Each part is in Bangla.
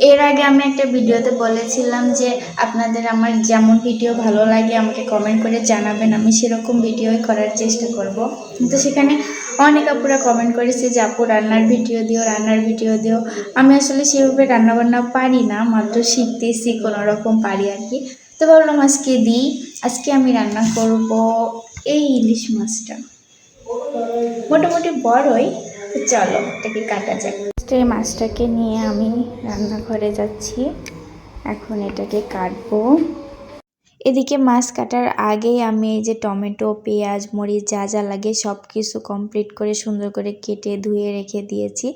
এর আগে আমি একটা ভিডিওতে বলেছিলাম যে আপনাদের আমার যেমন ভিডিও ভালো লাগে আমাকে কমেন্ট করে জানাবেন, আমি সেরকম ভিডিওই করার চেষ্টা করব। কিন্তু সেখানে অনেক আপুরা কমেন্ট করেছে যে আপু রান্নার ভিডিও দিও, রান্নার ভিডিও দিও। আমি আসলে সেভাবে রান্নাবান্না পারি না, মাত্র শিখতেছি, কোনো রকম পারি আর কি। তো ভাবলাম আজকে দিই। আজকে আমি রান্না করব এই ইলিশ মাছটা, মোটামুটি বড়ই। তো চলো এটাকে কাটা যাক। এই মাছটাকে নিয়ে আমি রান্নাঘরে যাচ্ছি, এখন এটাকে কাটবো। এদিকে মাছ কাটার আগেই আমি এই যে টমেটো, পেঁয়াজ, মরিচ যা যা লাগে সব কিছু কমপ্লিট করে সুন্দর করে কেটে ধুয়ে রেখে দিয়েছি।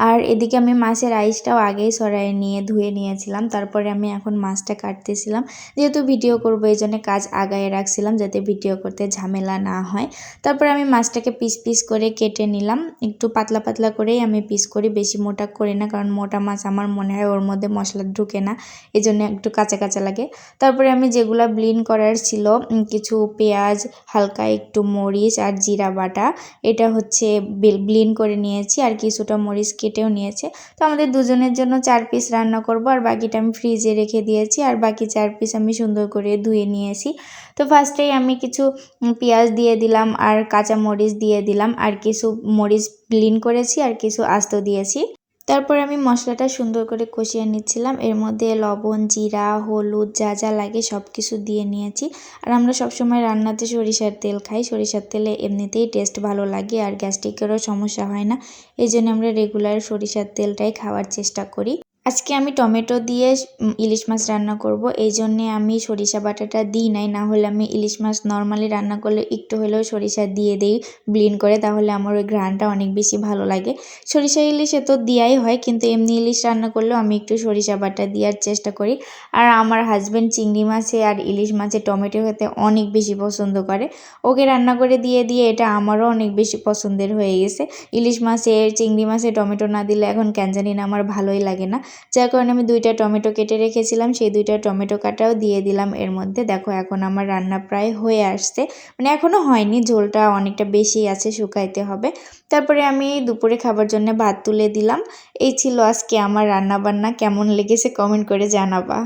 আর এদিকে আমি মাছের আইসটাও আগেই সরাই নিয়ে ধুয়ে নিয়েছিলাম। তারপরে আমি এখন মাছটা কাটতেছিলাম, যেহেতু ভিডিও করবো এই জন্য কাজ আগায় রাখছিলাম যাতে ভিডিও করতে ঝামেলা না হয়। তারপরে আমি মাছটাকে পিস পিস করে কেটে নিলাম, একটু পাতলা পাতলা করেই আমি পিস করি, বেশি মোটা করি না, কারণ মোটা মাছ আমার মনে হয় ওর মধ্যে মশলা ঢুকে না, এই জন্য একটু কাঁচা কাঁচা লাগে। তারপরে আমি যেগুলো ব্লিন করার ছিল, কিছু পেঁয়াজ, হালকা একটু মরিচ আর জিরা বাটা, এটা হচ্ছে ব্লিন করে নিয়েছি, আর কিছুটা মরিচ কেটেও নিয়েছে। তো আমাদের দুজনের জন্য 4 পিস রান্না করব, আর বাকিটা আমি ফ্রিজে রেখে দিয়েছি, আর বাকি 4 পিস আমি সুন্দর করে ধুয়ে নিয়েছি। তো ফার্স্টেই আমি কিছু পেঁয়াজ দিয়ে দিলাম, আর কাঁচা মরিচ দিয়ে দিলাম, আর কিছু মরিচ ব্লিন করেছি, আর কিছু আস্ত দিয়েছি। তারপর আমি মশলাটা সুন্দর করে কষিয়ে নিচ্ছিলাম, এর মধ্যে লবণ, জিরা, হলুদ যা যা লাগে সব কিছু দিয়ে নিয়েছি। আর আমরা সবসময় রান্নাতে সরিষার তেল খাই, সরিষার তেলে এমনিতেই টেস্ট ভালো লাগে আর গ্যাস্ট্রিকেরও সমস্যা হয় না, এই জন্য আমরা রেগুলার সরিষার তেলটাই খাওয়ার চেষ্টা করি। আজকে আমি টমেটো দিয়ে ইলিশ মাছ রান্না করব, এই জন্যে আমি সরিষা বাটাটা দিই নাই, না হলে আমি ইলিশ মাছ নর্মালি রান্না করলে একটু হলেও সরিষা দিয়ে দিই ব্লিন করে, তাহলে আমার ওই ঘ্রাণটা অনেক বেশি ভালো লাগে। সরিষা ইলিশে তো দেওয়াই হয়, কিন্তু এমনি ইলিশ রান্না করলেও আমি একটু সরিষা বাটা দেওয়ার চেষ্টা করি। আর আমার হাজব্যান্ড চিংড়ি মাছে আর ইলিশ মাছে টমেটো খেতে অনেক বেশি পছন্দ করে, ওকে রান্না করে দিয়ে দিয়ে এটা আমারও অনেক বেশি পছন্দের হয়ে গেছে। ইলিশ মাছে, চিংড়ি মাছে টমেটো না দিলে এখন কেন জানি না আমার ভালোই লাগে না, যার কারণে আমি 2টা টমেটো কেটে রেখেছিলাম, সেই 2টা টমেটো কাটাও দিয়ে দিলাম এর মধ্যে। দেখো এখন আমার রান্না প্রায় হয়ে আসছে, মানে এখনও হয়নি, ঝোলটা অনেকটা বেশি আছে, শুকাইতে হবে। তারপরে আমি দুপুরে খাবার জন্য ভাত তুলে দিলাম। এই ছিল আজকে আমার রান্না বান্না, কেমন লেগেছে কমেন্ট করে জানাবা।